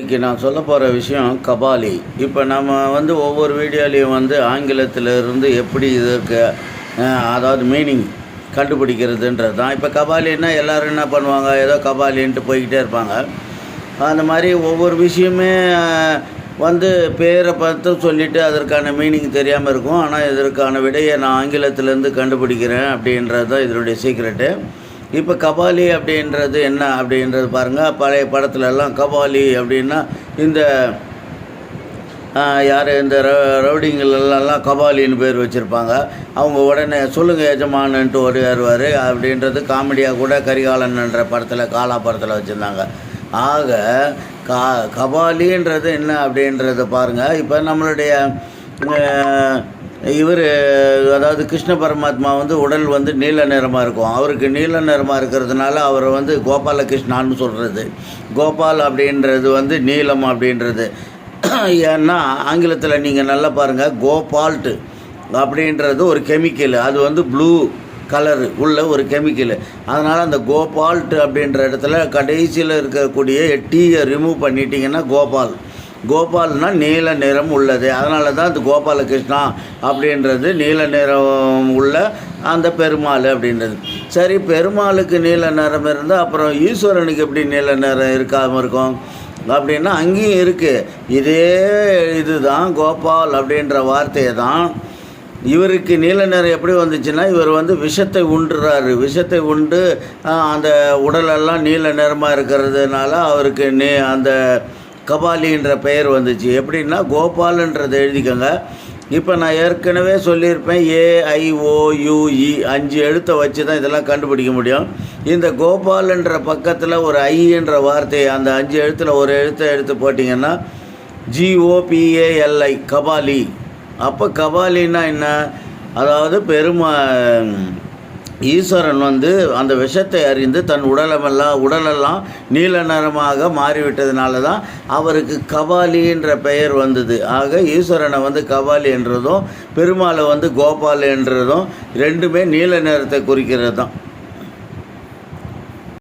இன்றைக்கி நான் சொல்ல போகிற விஷயம் கபாலி. இப்போ நம்ம ஒவ்வொரு வீடியோலையும் ஆங்கிலத்தில் இருந்து எப்படி இதற்கு அதாவது மீனிங் கண்டுபிடிக்கிறதுன்றது தான். இப்போ கபாலின்னா எல்லோரும் என்ன பண்ணுவாங்க, ஏதோ கபாலின்ட்டு போய்கிட்டே இருப்பாங்க. அந்த மாதிரி ஒவ்வொரு விஷயமே பேரை பார்த்து சொல்லிவிட்டு அதற்கான மீனிங் தெரியாமல் இருக்கும். ஆனால் இதற்கான விடையை நான் ஆங்கிலத்திலேருந்து கண்டுபிடிக்கிறேன் அப்படின்றது தான் இதனுடைய சீக்ரெட்டு. இப்போ கபாலி அப்படின்றது என்ன அப்படின்றது பாருங்கள். பழைய படத்துலலாம் கபாலி அப்படின்னா இந்த யார் இந்த ரவுடிங்களெல்லாம் கபாலின்னு பேர் வச்சுருப்பாங்க. அவங்க உடனே சொல்லுங்கள் எஜமானன்ட்டு ஓடிவார் அப்படின்றது காமெடியாக கூட கரிகாலன்ன்ற படத்தில் காலா படத்தில் வச்சுருந்தாங்க. ஆக கபாலின்றது என்ன அப்படின்றத பாருங்கள். இப்போ நம்மளுடைய இவர் அதாவது கிருஷ்ண பரமாத்மா உடல் நீல நிறமாக இருக்கும். அவருக்கு நீல நிறமாக இருக்கிறதுனால அவரை கோபாலகிருஷ்ணான்னு சொல்கிறது. கோபால் அப்படின்றது நீலம் அப்படின்றது. ஏன்னா ஆங்கிலத்தில் நீங்கள் நல்லா பாருங்கள், கோபால்ட்டு அப்படின்றது ஒரு கெமிக்கல். அது ப்ளூ கலரு உள்ள ஒரு கெமிக்கலு. அதனால் அந்த கோபால்ட்டு அப்படின்ற இடத்துல கடைசியில் இருக்கக்கூடிய டீயை ரிமூவ் பண்ணிட்டீங்கன்னா கோபால்னால் நீல நிறம் உள்ளது. அதனால தான் அந்த கோபாலகிருஷ்ணா அப்படின்றது நீல நிறம் உள்ள அந்த பெருமாள் அப்படின்றது. சரி, பெருமாளுக்கு நீல நிறம் இருந்தால் அப்புறம் ஈஸ்வரனுக்கு எப்படி நீல நிறம் இருக்காமல் இருக்கும் அப்படின்னா அங்கேயும் இருக்குது. இதே இதுதான் கோபால் அப்படின்ற வார்த்தையை தான் இவருக்கு நீல நிறம் எப்படி வந்துச்சுன்னா, இவர் விஷத்தை உண்டுறாரு. விஷத்தை உண்டு அந்த உடலெல்லாம் நீல நிறமாக இருக்கிறதுனால அவருக்கு அந்த கபாலின்ற பெயர் வந்துச்சு. எப்படின்னா கோபால்ன்றதை எழுதிக்கோங்க. இப்போ நான் ஏற்கனவே சொல்லியிருப்பேன், AIOUE 5 எழுத்தை வச்சு தான் இதெல்லாம் கண்டுபிடிக்க முடியும். இந்த கோபால்ன்ற பக்கத்தில் ஒரு ஐன்ற வார்த்தையை அந்த 5 எழுத்தில் ஒரு எழுத்தை எடுத்து போட்டிங்கன்னா GOPALI கபாலி. அப்போ கபாலின்னா என்ன, அதாவது ஈஸ்வரன் அந்த விஷத்தை அறிந்து தன் உடலெல்லாம் நீல நிறமாக மாறிவிட்டதுனால தான் அவருக்கு கபாலின்ற பெயர் வந்தது. ஆக ஈஸ்வரனை கபாலி என்றதும் பெருமாளை கோபால் என்றதும் ரெண்டுமே நீல நிறத்தை குறிக்கிறது தான்.